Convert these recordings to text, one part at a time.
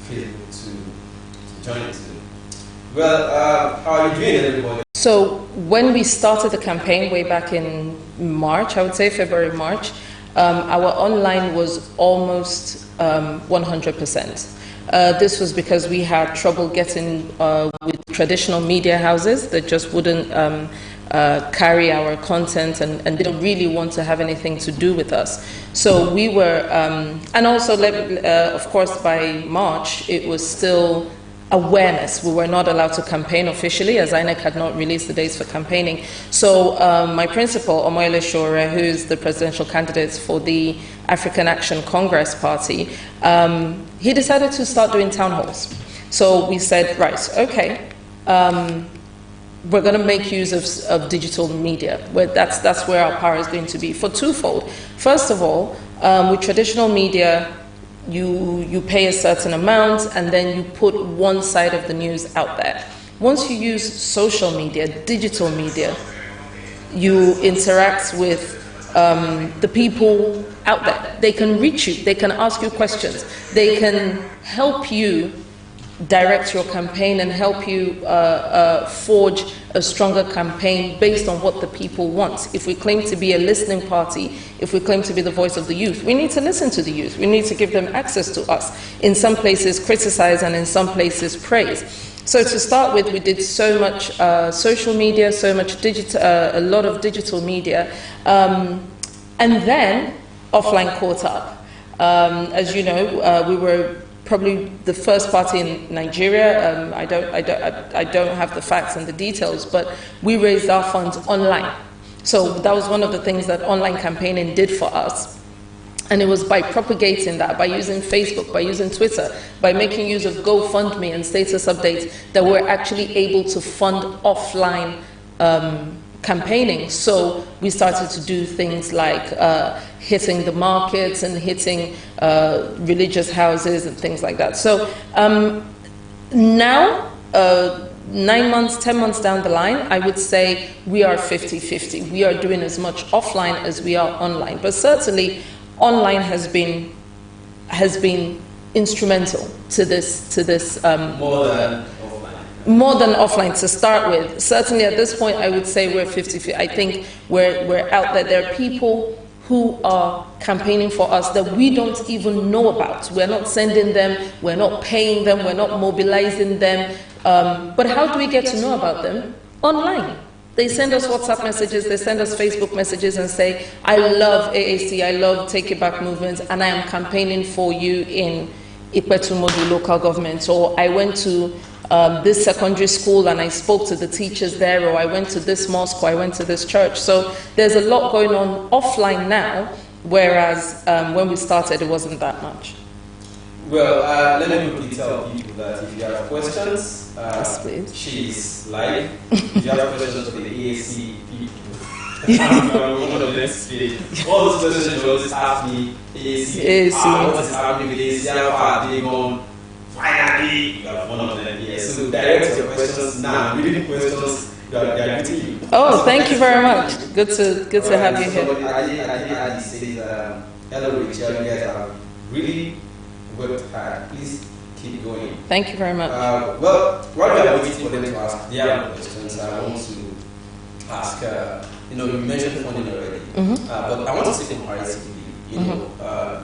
Facebook to join it. Well, how are you doing, everybody? So when we started the campaign way back in March, I would say February, March, our online was almost 100%. This was because we had trouble getting with traditional media houses that just wouldn't carry our content and didn't really want to have anything to do with us. So we were, and also, of course, by March, it was still awareness. We were not allowed to campaign officially, as INEC had not released the dates for campaigning. So my principal, Omoyele Sowore, who is the presidential candidate for the African Action Congress Party, he decided to start doing town halls. So we said, right, okay, we're going to make use of digital media. That's where our power is going to be, for twofold. First of all, with traditional media, you pay a certain amount and then you put one side of the news out there. Once you use social media, digital media, you interact with the people out there. They can reach you, they can ask you questions, they can help you direct your campaign and help you forge a stronger campaign based on what the people want. If we claim to be a listening party, if we claim to be the voice of the youth, we need to listen to the youth. We need to give them access to us. In some places criticize and in some places praise. So to start with, we did so much social media, so much digital, a lot of digital media, and then offline caught up. As you know, we were probably the first party in Nigeria. I don't have the facts and the details, but we raised our funds online. So that was one of the things that online campaigning did for us. And it was by propagating that, by using Facebook, by using Twitter, by making use of GoFundMe and status updates, that we're actually able to fund offline campaigning. So we started to do things like hitting the markets and hitting religious houses and things like that. So now, 9 months, 10 months down the line, I would say we are 50-50. We are doing as much offline as we are online. But certainly, online has been instrumental to this. More than offline to start with. Certainly at this point, I would say we're 50-50. I think we're out there. There are people who are campaigning for us that we don't even know about. We're not sending them, we're not paying them, we're not mobilizing them. But how do we get to know about them? Online. They send us WhatsApp messages, they send us Facebook messages and say, I love AAC, I love Take It Back movements, and I am campaigning for you in Ipetumodu local government. Or I went to this secondary school and I spoke to the teachers there, or I went to this mosque, or I went to this church. So there's a lot going on offline now, whereas when we started, it wasn't that much. Well, let me quickly tell people that if you have questions, yes, please. She's live. If you have questions for the AAC people, I'm one of the next page. All those questions you always ask me, AAC, what is happening with AAC, how far are they gone? Finally, you have one of them here. So direct your questions now. Reading questions, they are with you. Oh, thank you very much. Good to have you here. I says, hello Rachel, you guys have really worked hard. Please keep going. Thank you very much. Well, while we are waiting for them to ask their questions, I want to ask, you mentioned funding already, but I want to say comparatively,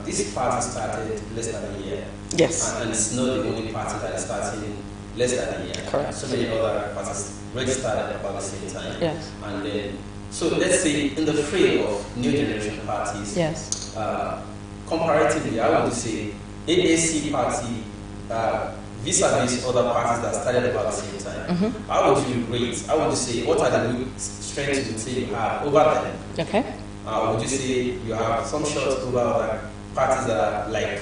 this party started less than a year. Yes. And it's not the only party that is starting less than a year. Correct. So many other parties registered at about the same time. Yes. And then, so let's say in the frame of new generation parties, yes. Comparatively, I would say AAC party vis-a-vis other parties that started about the same time. How would you rate? How would you say, what are the strengths you say you have over them? Okay. Would you say you have some shots over other parties that are like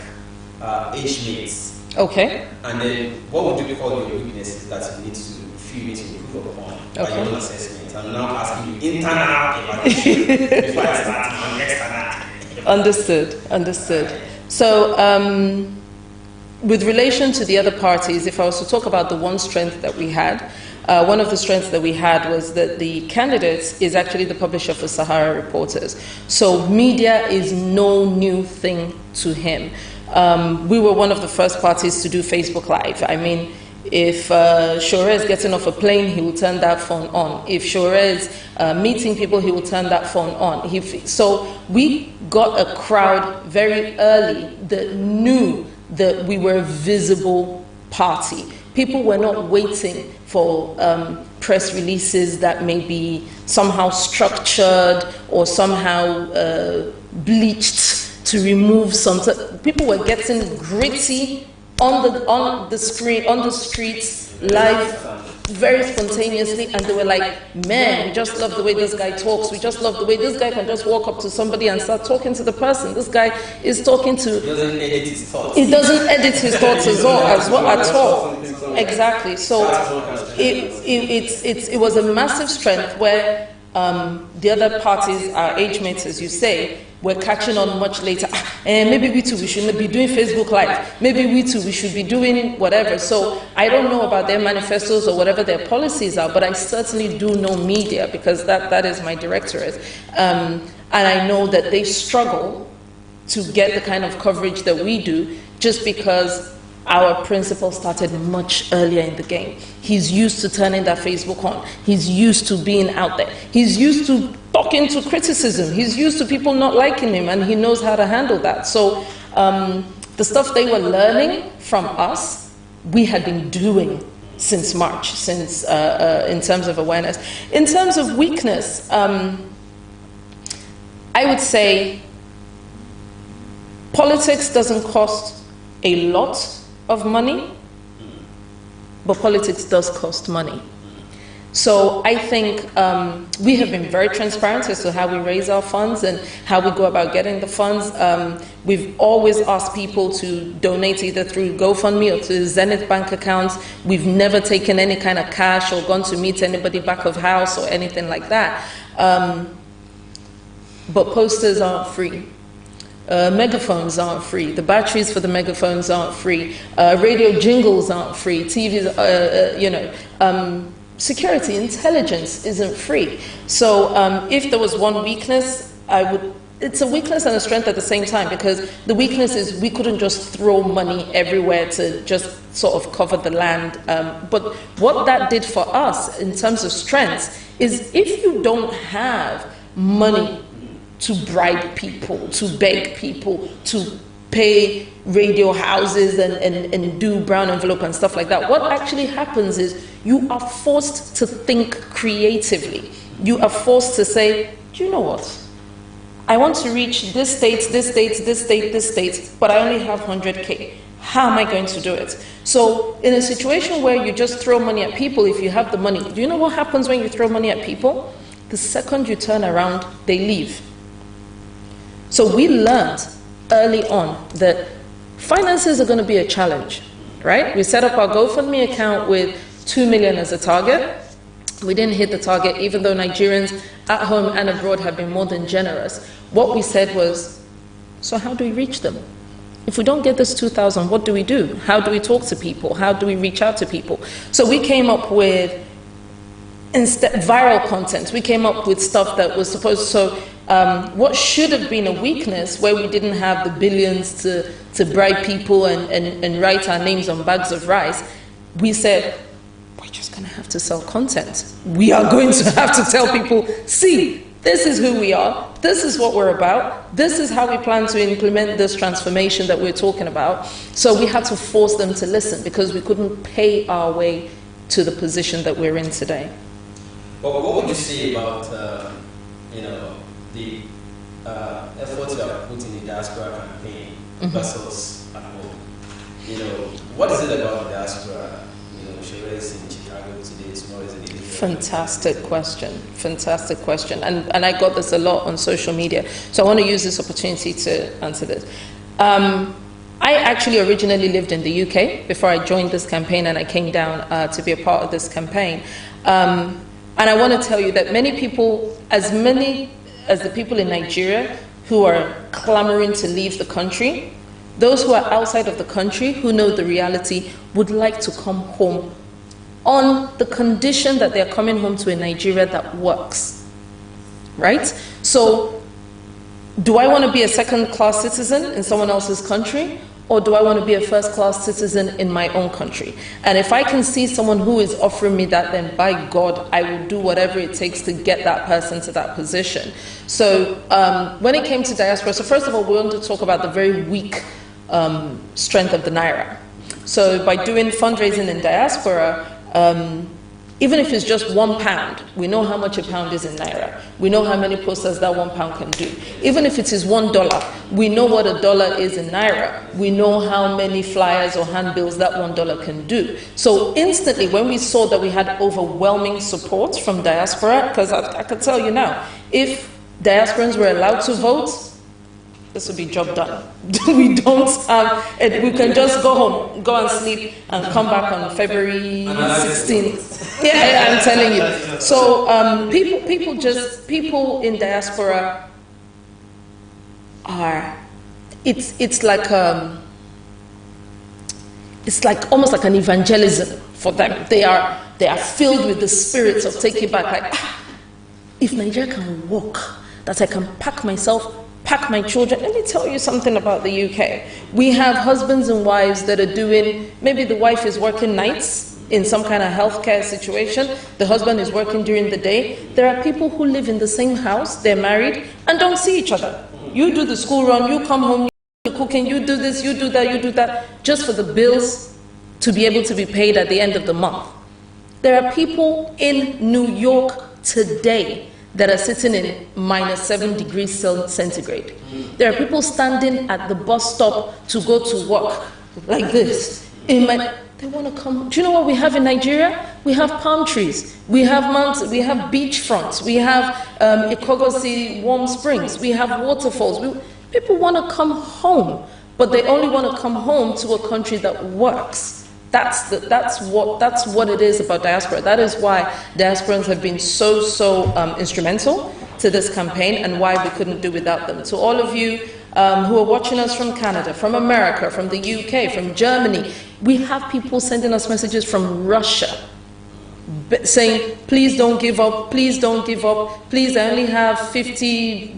age mates? Okay. And then what would you call your weaknesses that you need to improve upon by your own assessment? I'm now asking you internal evaluation before I start on external. Understood. So with relation to the other parties, if I was to talk about the one strength that we had, one of the strengths that we had was that the candidate is actually the publisher for Sahara Reporters. So media is no new thing to him. We were one of the first parties to do Facebook Live. I mean, if Shore is getting off a plane, he will turn that phone on. If Shore is meeting people, he will turn that phone on. So we got a crowd very early that knew that we were a visible party. People were not waiting for press releases that may be somehow structured or somehow bleached to remove something. People were getting gritty on the screen, on the streets, live, very spontaneously, and they were like, man, we just love the way this guy talks. We just love the way this guy can just walk up to somebody and start talking to the person. This guy is talking to... He doesn't edit his thoughts. He doesn't edit his thoughts at all. Exactly. So it was a massive strength where the other parties, our age mates, as you say, were catching on much later. Maybe we too, we shouldn't be doing Facebook Live. Maybe we too, we should be doing whatever. So I don't know about their manifestos or whatever their policies are, but I certainly do know media because that is my directorate. And I know that they struggle to get the kind of coverage that we do just because our principal started much earlier in the game. He's used to turning that Facebook on. He's used to being out there. He's used to talking to criticism. He's used to people not liking him, and he knows how to handle that. So the stuff they were learning from us, we had been doing since March, in terms of awareness. In terms of weakness, I would say politics doesn't cost a lot of money, but politics does cost money. So I think we have been very transparent as to how we raise our funds and how we go about getting the funds. We've always asked people to donate either through GoFundMe or to Zenith bank accounts. We've never taken any kind of cash or gone to meet anybody back of house or anything like that. But posters aren't free. Megaphones aren't free. The batteries for the megaphones aren't free. Radio jingles aren't free. TVs, security, intelligence isn't free. So if there was one weakness, it's a weakness and a strength at the same time, because the weakness is we couldn't just throw money everywhere to just sort of cover the land. But what that did for us in terms of strengths is if you don't have money to bribe people, to beg people, to pay radio houses and do brown envelope and stuff like that, what actually happens is you are forced to think creatively. You are forced to say, do you know what? I want to reach this state, this state, this state, this state, but I only have 100K. How am I going to do it? So in a situation where you just throw money at people, if you have the money, do you know what happens when you throw money at people? The second you turn around, they leave. So we learned early on that finances are going to be a challenge, right? We set up our GoFundMe account with 2 million as a target. We didn't hit the target, even though Nigerians at home and abroad have been more than generous. What we said was, so how do we reach them? If we don't get this 2,000, what do we do? How do we talk to people? How do we reach out to people? So we came up with viral content. We came up with stuff that was supposed to, what should have been a weakness where we didn't have the billions to bribe people and write our names on bags of rice, we said, we're just going to have to sell content. We are going to have to tell people, see, this is who we are, this is what we're about, this is how we plan to implement this transformation that we're talking about. So we had to force them to listen because we couldn't pay our way to the position that we're in today. Well, what would you say about, the efforts you have put in the diaspora campaign versus at home? What is it about the diaspora? Is in Chicago today, tomorrow is in India. Fantastic question. Fantastic question. And I got this a lot on social media. So I want to use this opportunity to answer this. I actually originally lived in the UK before I joined this campaign, and I came down to be a part of this campaign. And I want to tell you that many people, as many as the people in Nigeria who are clamoring to leave the country, those who are outside of the country who know the reality would like to come home on the condition that they're coming home to a Nigeria that works, right? So do I want to be a second-class citizen in someone else's country, or do I want to be a first-class citizen in my own country? And if I can see someone who is offering me that, then by God, I will do whatever it takes to get that person to that position. So when it came to diaspora, so first of all, we want to talk about the very weak strength of the Naira. So by doing fundraising in diaspora, even if it's just £1, we know how much a pound is in Naira. We know how many posters that £1 can do. Even if it is $1, we know what $1 is in Naira. We know how many flyers or handbills that $1 can do. So instantly, when we saw that we had overwhelming support from diaspora, because I can tell you now, if diasporans were allowed to vote, this would be job done. We don't have, we can just go home, go and sleep, and come back on February 16th. Yeah, I'm telling you. So people in diaspora are, it's like almost like an evangelism for them. They are filled with the spirit of taking back. Like, if Nigeria can walk, that I can pack myself, pack my children. Let me tell you something about the UK. We have husbands and wives that are doing, maybe the wife is working nights in some kind of healthcare situation, the husband is working during the day. There are people who live in the same house, they're married, and don't see each other. You do the school run, you come home, you're cooking, you do this, you do that, just for the bills to be able to be paid at the end of the month. There are people in New York today that are sitting in -7 degrees centigrade. There are people standing at the bus stop to go to work like this. They want to come. Do you know what we have in Nigeria? We have palm trees. We have mountains. We have beach fronts. We have Ikogosi warm springs. We have waterfalls. People want to come home, but they only want to come home to a country that works. That's what it is about diaspora. That is why diasporans have been so instrumental to this campaign, and why we couldn't do without them. To all of you who are watching us from Canada, from America, from the UK, from Germany, we have people sending us messages from Russia saying, please don't give up, please don't give up, please, I only have 50,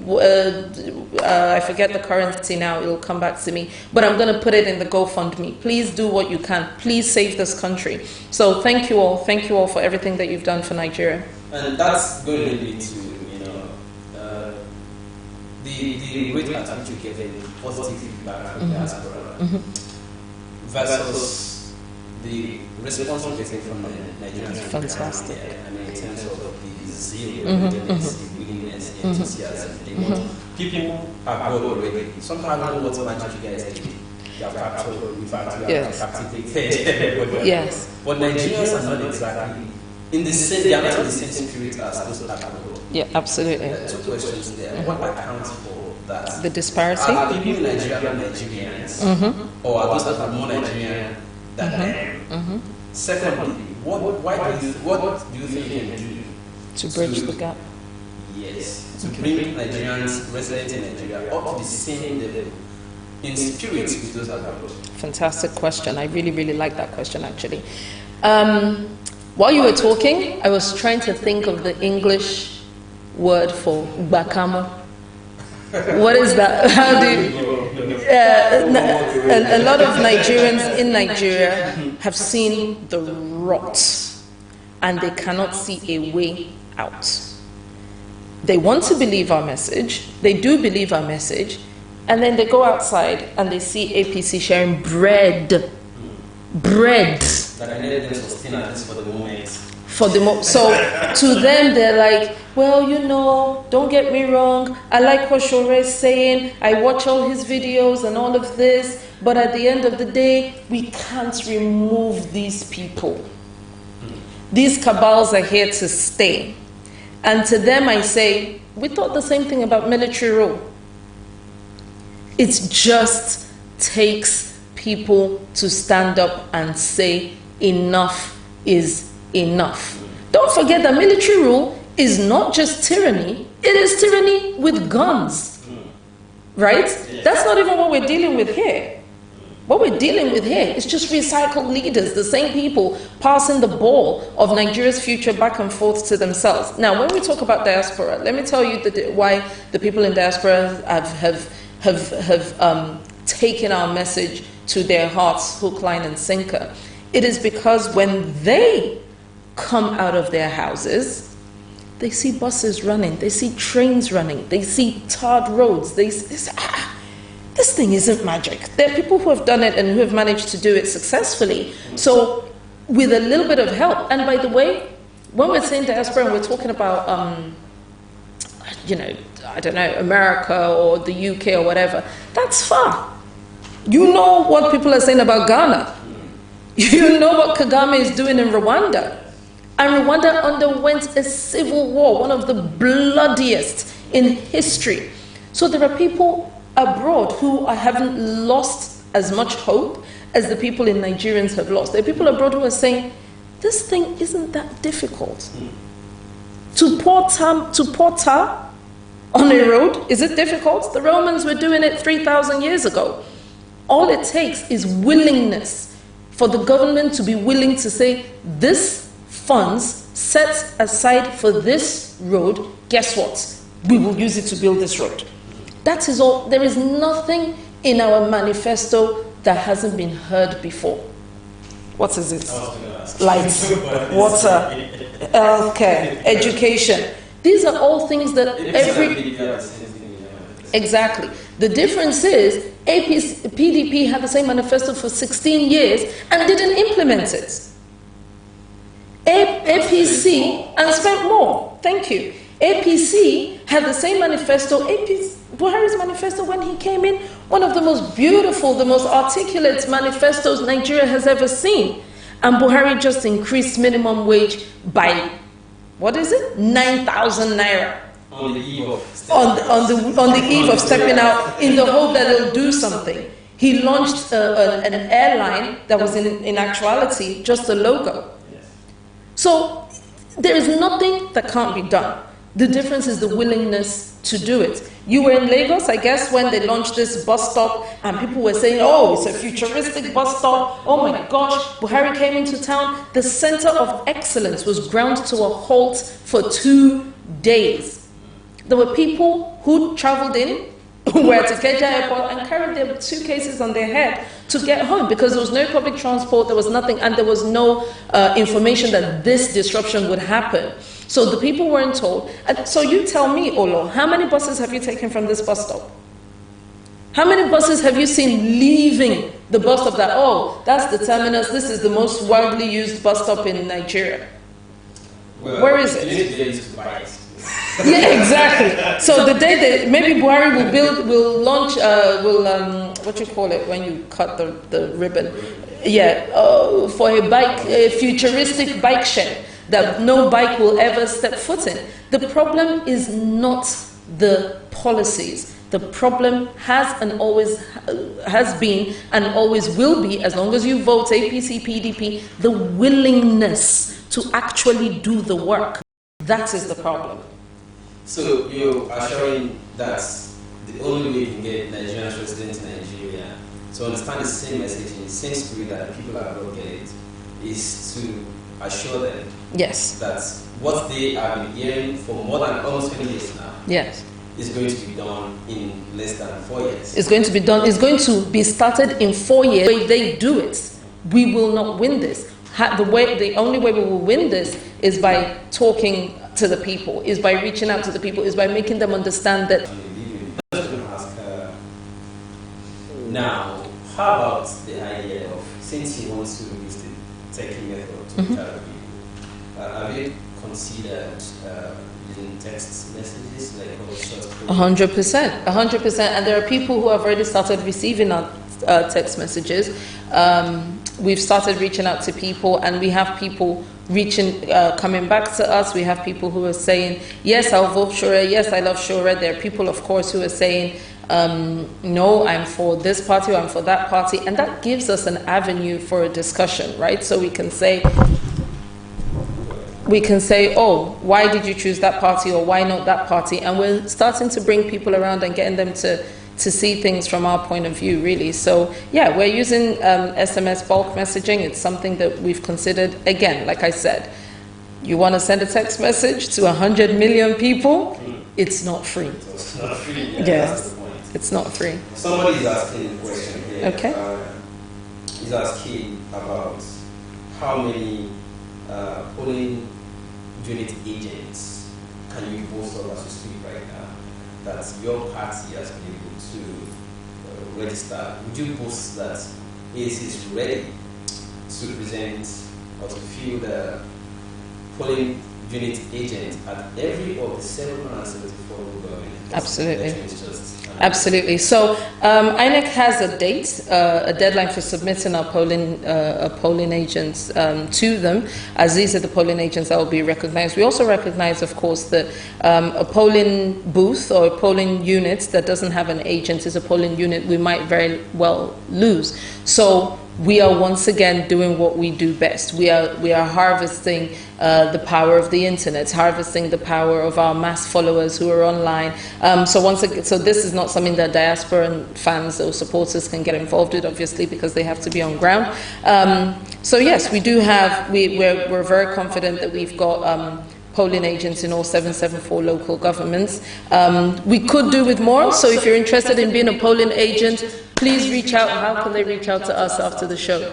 I forget the currency now, it'll come back to me, but I'm going to put it in the GoFundMe. Please do what you can, please save this country. So thank you all for everything that you've done for Nigeria. And that's going to lead to, the rate at which you get a positive feedback from diaspora versus the response we're getting from the Nigerians. Fantastic. In terms of the zeal, the willingness, the enthusiasm. They want people are bored already. Sometimes I don't know what magic you guys do. You have captivated everybody. Yes. But Nigerians are not exactly in the same. They are not in the same spirit as those other people. Yeah, absolutely. Two questions there. What accounts for that? The disparity. Are people in Nigeria Nigerians, or are those that are more Nigerian than them? Secondly, what do you think you can do to bridge the gap? Yes, to bring Nigerians residents in Nigeria up to the same level in spirit with those abroad? Fantastic question. I really like that question, actually. While you were talking, I was trying to think of the English word for bakamo. What is that? How do you, a lot of Nigerians in Nigeria have seen the rot, and they cannot see a way out. They want to believe our message, they do believe our message, and then they go outside and they see APC sharing bread. That I needed them to sustain at least for the moment. So to them, they're like, well, don't get me wrong, I like what Shore is saying, I watch all his videos and all of this, but at the end of the day, we can't remove these people. These cabals are here to stay. And to them I say, we thought the same thing about military rule. It just takes people to stand up and say, enough is enough. Don't forget that military rule is not just tyranny, it is tyranny with guns. Right? That's not even what we're dealing with here. What we're dealing with here is just recycled leaders, the same people passing the ball of Nigeria's future back and forth to themselves. Now, when we talk about diaspora, let me tell you why the people in diaspora have taken our message to their hearts, hook, line, and sinker. It is because when they come out of their houses, they see buses running, they see trains running, they see tarred roads, they say, this thing isn't magic. There are people who have done it and who have managed to do it successfully. So with a little bit of help, and by the way, when we're saying diaspora and we're talking about, you know, I don't know, America or the UK or whatever, that's far. You know what people are saying about Ghana. You know what Kagame is doing in Rwanda. And Rwanda underwent a civil war, one of the bloodiest in history. So there are people abroad who haven't lost as much hope as the people in Nigerians have lost. There are people abroad who are saying, this thing isn't that difficult. To pour tar on a road, is it difficult? The Romans were doing it 3,000 years ago. All it takes is willingness for the government to be willing to say, this funds set aside for this road, guess what? We will use it to build this road. That is all. There is nothing in our manifesto that hasn't been heard before. What is it? Lights, water, healthcare, education. These are all things that Exactly. The difference is PDP had the same manifesto for 16 years and didn't implement it. APC and spent more. Thank you. APC had the same manifesto. Buhari's manifesto when he came in, one of the most beautiful, the most articulate manifestos Nigeria has ever seen. And Buhari just increased minimum wage by, what is it? 9,000 naira. On the eve of stepping out in the hope that it'll do something. He launched an airline that was in actuality just a logo. So there is nothing that can't be done. The difference is the willingness to do it. You were in Lagos, I guess, when they launched this bus stop and people were saying, oh, it's a futuristic bus stop. Oh my gosh, Buhari came into town. The center of excellence was ground to a halt for 2 days. There were people who traveled in, who were at Ikeja Airport and carried their suitcases on their head to get home because there was no public transport, there was nothing, and there was no information that this disruption would happen. So the people weren't told. And so you tell me, Olo, how many buses have you taken from this bus stop? How many buses have you seen leaving the bus stop that, oh, that's the terminus, this is the most widely used bus stop in Nigeria? Well, where is it? Yeah, exactly. So the day that maybe Buhari will launch, what you call it when you cut the ribbon? Yeah, for a futuristic bike shed that no bike will ever step foot in. The problem is not the policies. The problem has been and always will be, as long as you vote APC, PDP, the willingness to actually do the work. That is the problem. So you are showing that the only way you can get Nigerian residents in Nigeria to understand the same message in the same spirit that people abroad get it is to assure them that what they have been hearing for more than almost 20 years now is going to be done in less than 4 years. It's going to be done. It's going to be started in 4 years. The way they do it, we will not win this. The only way we will win this is by talking to the people, is by reaching out to the people, is by making them understand that. I was going to ask now, how about the idea of, since you want to use the techie method to reach out to people, have you considered using text messages like 100%, 100%, and there are people who have already started receiving our text messages. We've started reaching out to people, and we have people coming back to us. We have people who are saying, yes, I'll vote Shura, yes, I love Shura. There are people, of course, who are saying, no, I'm for this party or I'm for that party, and that gives us an avenue for a discussion, right? So we can say, oh, why did you choose that party or why not that party? And we're starting to bring people around and getting them to see things from our point of view, really. So, yeah, we're using SMS bulk messaging. It's something that we've considered. Again, like I said, you want to send a text message to 100 million people, it's not free. It's not free. That's the point. It's not free. Somebody's asking a question here. Okay. is asking about how many polling unit agents can you boast of as you speak right now that your party has been able to register. Would you boast that AAC is ready to present or to fill the polling unit agent at every of the 774 local governments? Absolutely. Absolutely. So INEC has a date, a deadline for submitting our polling agents to them, as these are the polling agents that will be recognized. We also recognize, of course, that a polling booth or a polling unit that doesn't have an agent is a polling unit we might very well lose. So we are once again doing what we do best. We are harvesting the power of the internet, harvesting the power of our mass followers who are online. So this is not something that diaspora fans or supporters can get involved with, obviously, because they have to be on ground. So yes, we do have. We're very confident that we've got polling agents in all 774 local governments. We could do with more, so if you're interested in being a polling agent, please reach out. How can they reach out to us after the show?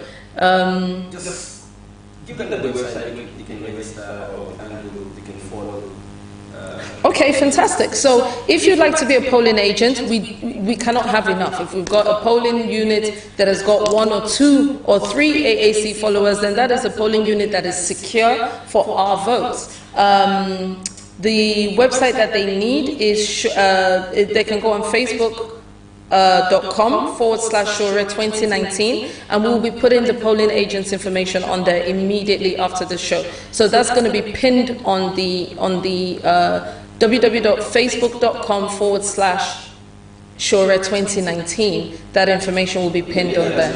Just give them the website, they can register, or they can follow. Okay, fantastic. So if you'd like to be a polling agent, we cannot have enough. If we've got a polling unit that has got 1 or 2 or 3 AAC followers, then that is a polling unit that is secure for our votes. The website that they need is, they can go on facebook.com/Shore2019, and we'll be putting the polling agents information on there immediately after the show. So that's going to be pinned on the www.facebook.com/Shore2019. That information will be pinned on there.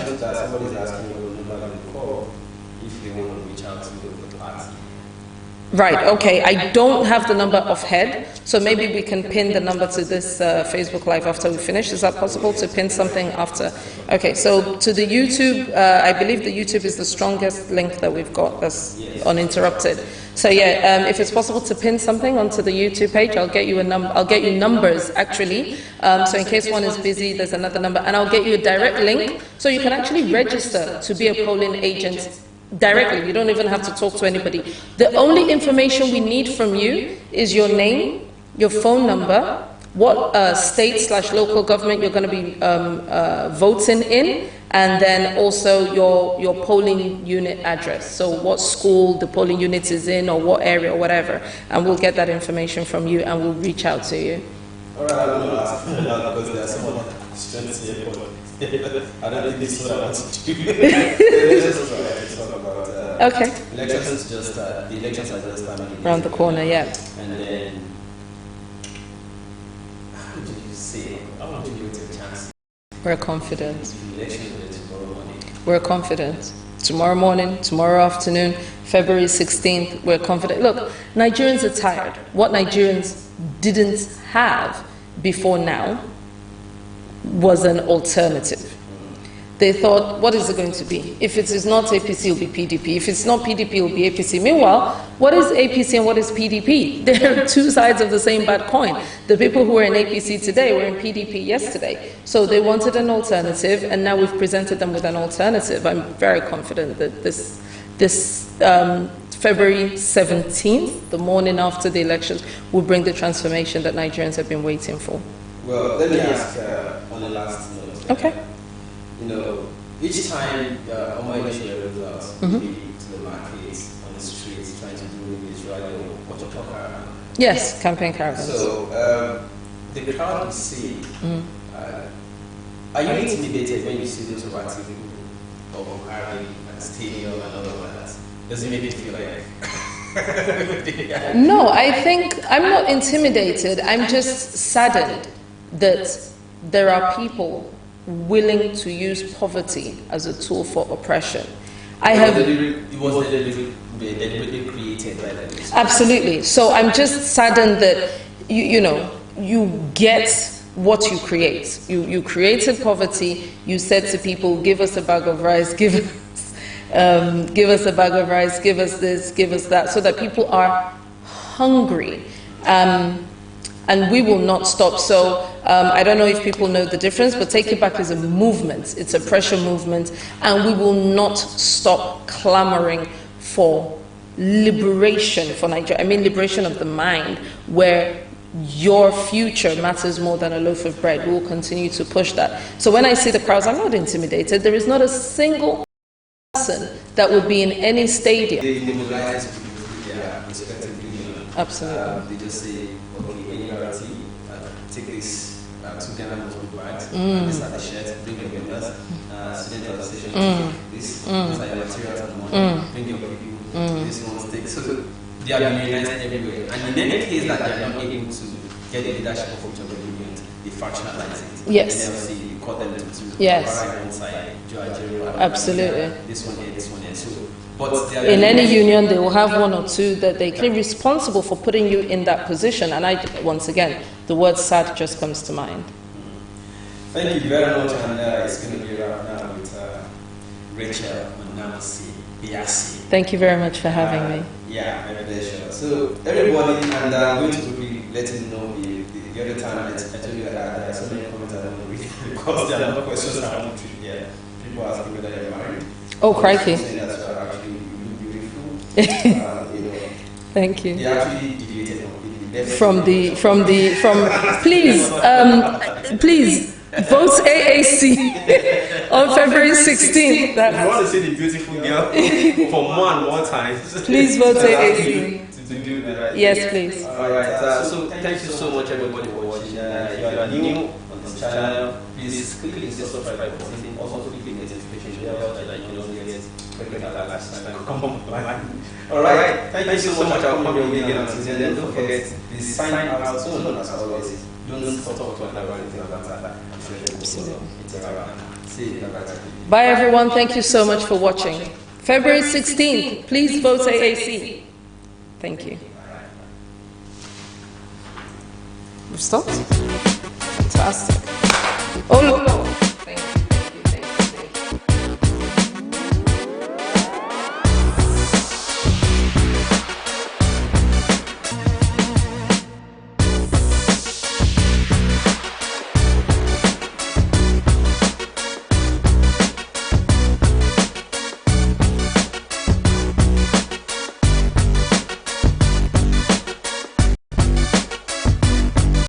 Right, okay. I don't have the number offhand, so maybe we can pin the number to this Facebook Live after we finish. Is that possible to pin something after? Okay, so to the YouTube, I believe the YouTube is the strongest link that we've got that's uninterrupted. So yeah, if it's possible to pin something onto the YouTube page, I'll get you I'll get you numbers actually. So in case one is busy, there's another number, and I'll get you a direct link so you can actually register to be a polling agent directly. You don't even have to talk to anybody. The only information we need from you is your name, your phone number, what state/local government you're going to be voting in, and then also your polling unit address. So what school the polling unit is in, or what area, or whatever. And we'll get that information from you, and we'll reach out to you. All right, I'm going to ask because there are some other questions here, but I don't think this is what I want to do. Okay. Elections just the elections are just around the corner, yeah. And then, how do you say? How do you take a chance? We're confident. The election is tomorrow morning. We're confident. Tomorrow morning, tomorrow afternoon, February 16th, we're confident. Look, Nigerians are tired. What Nigerians didn't have before now was an alternative. They thought, what is it going to be? If it is not APC, it will be PDP. If it's not PDP, it will be APC. Meanwhile, what is APC and what is PDP? They're two sides of the same bad coin. The people who are in APC today were in PDP yesterday. So they wanted an alternative, and now we've presented them with an alternative. I'm very confident that this February 17th, the morning after the elections, will bring the transformation that Nigerians have been waiting for. Well, let me ask on the last note. Okay. You know, each time Oma initially results to the markets, on the streets, trying to do this rally, what you call caravan. Yes, campaign caravans. So the crowd will see. Are you intimidated when you see those parties of Harry and stadium and all of that? Does it make you feel like? No, I think I'm not intimidated. I'm just saddened that there are people willing to use poverty as a tool for oppression. It was deliberately created by them. Absolutely. So I'm just saddened that you get what you create. You created poverty. You said to people, give us a bag of rice, give us a bag of rice, give us this, give us that, so that people are hungry. and we will not stop. So I don't know if people know the difference, but Take It Back is a movement. It's a pressure movement, and we will not stop clamoring for liberation for Nigeria. I mean liberation of the mind, where your future matters more than a loaf of bread. We will continue to push that. So when I see the crowds, I'm not intimidated. There is not a single person that would be in any stadium. They mobilize respectively. Absolutely. They just say, okay, when you're at take this to Ghana multiple bags, these are the shirts, bring your members, student association, take this, these are your materials, bring your people, this one's take. So they are unionized everywhere. And in any case that they are not able to get the leadership of each of the unions, they fractionalize it. Yes. And they'll you cut them into two. Yes. One side, absolutely. This one here, this one here. So, but in any union, they will have one or two that they can be responsible for putting you in that position. And once again, the word sad just comes to mind. Thank you very much, and it's going to be around now with Rachel Onamusi-Kpiasi. Thank you very much for having me. Yeah, my pleasure. So everybody, and I'm going to quickly let you know the other time I told you that there are so many comments I don't read because there are no questions I want to hear. People asking whether you're married. Oh, crikey. Saying that you are actually beautiful. Thank you. They actually deviated completely. Please vote AAC on February 16th. If you want to see the beautiful girl for one time, please vote AAC. To do that. Yes, please. Alright, so thank you so much everybody for watching. If you are new on this channel, please click the subscribe button. Also click the notification bell so that you don't get regular last time. Come on. Alright, thank you so much. I'll come here again until then. Don't forget, this sign out soon as always. Don't stop talking about anything about that. Bye everyone, thank you so much for watching. February 16th, please vote AAC. Thank you. We've stopped? Fantastic. Oh look.